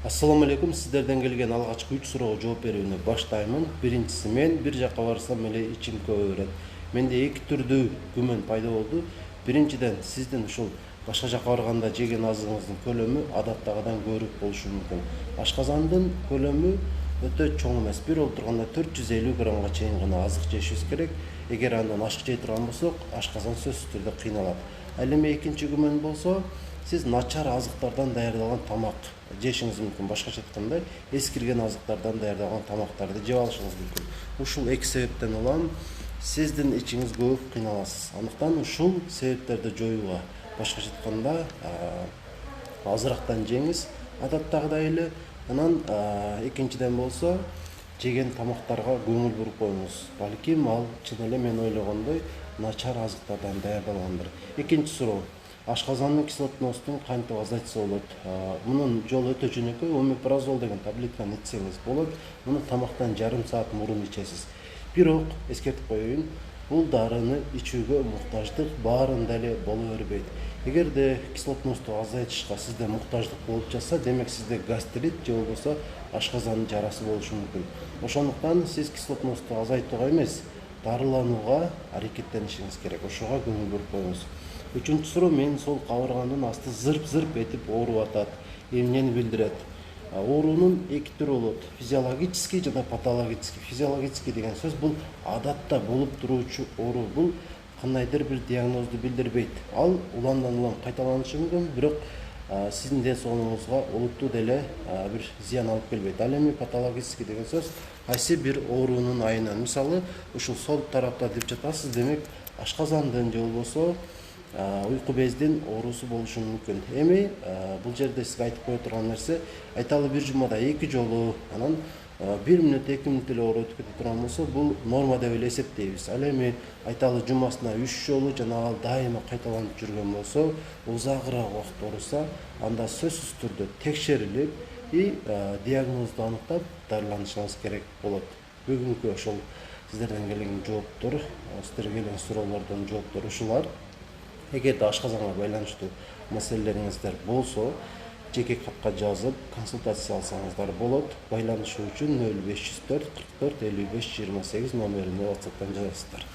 Assalamu алейкум. Сіздерден келген алғашқы 3 сұрауға жооп берүүнү баштаймын. Биринчиси, мен бир жакка барсам эле ичим көбөйрөт. Менде эки түрдүү күмөн пайда болду. Биринчиден, сиздин ушул башка жакка барганда жеген азыгыңыздын көлөмү адаттагыдан көбүрөөк болушу мүмкүн. Ашказандын көлөмү өтө чоң эмес. Бир отурганда 450 граммга чейин гана азык жешибиз керек. Эгер андан ашык жей турган болсок, ашказан сөзсүз түрдө кыйналат. Ал эми экинчи күмөн болсо, сиз начар азыктардан даярдалган тамак жешиңиз мүмкүн. Башкача айтканда, эскирген азыктардан даярдалган тамактарды жеп алышыңыз мүмкүн. Ушул эки себептен улам сиздин ичиңиз көп кыйналасыз. Андыктан ушул себептерди жоюуга, башкача айтканда, азырактан жеңиз, адаттагыдай эле. Анан экинчиден болсо, жеген тамактарга көңүл буруп коюңуз. Балким ал чын эле мен ойлогондой начар азыктардан даярдалгандыр. Экинчи суроо. Ашказандын кислотностун кантип азайтса болот? Мунун жолу өтө жөнөкөй. Омепразол деген таблетканы ичсеңиз болот. Муну тамактан жарым саат мурун ичесиз. Бирок эскертип коеюн, бул дарыны ичүүгө муктаждык баарында эле боло бербейт. Эгерде кислотносту азайтышка сизде муктаждык болуп жатса, демек сизде гастрит же болбосо ашказандын жарасы болушу мүмкүн. Ошондуктан сиз кислотносту азайтууга эмес, дарыланууга аракеттенишиңиз керек. Ошого көңүл буруп коюңуз. Үчүнчү суроо, мен сол кабырганын асты зырп-зырп этип ооруп атат. Эмнени билдирет? Оорунун эки түрү болот. Физиологический жана патологический. Физиологический деген сөз бул адатта болуп туруучу оору. Бул кандайдыр бир диагнозду билдирбейт. Ал уландан улам кайталанышы мүмкүн, бирок сиздин ден соолугуңузга олуттуу деле бир зыян алып келбейт. Ал эми патологический деген сөз кайсы бир оорунун айынан, мисалы, ушул сол тарапта деп жатасыз, демек ашказандын же болбосо уйку бездин оорусу болушу мүмкүн. Эми бул жерде сизге айтып кое турган нерсе, айталы бир жумада 2 жолу, анан 1 мүнөт 2 мүнөт эле ооруп өтүп кете турган болсо, бул норма деп эле эсептейбиз. Ал эми айталы жумасына 3 жолу жана ал дайыма кайталанып жүргөн болсо, узагыраак убакыт ооруса, анда сөзсүз түрдө текшерилип диагнозду аныктап дарыланышыңыз керек болот. Бүгүнкү ошол сиздерден келген жооптор, сиздерге келген суроолордун жооптору ушулар. Эгерде ашказанга байланыштуу маселелериңиздер болсо, жеке катка жазып консультация алсаңыздар болот. Байланышуу үчүн 0504 44 55 28 номерине WhatsApp'тан жазасыздар.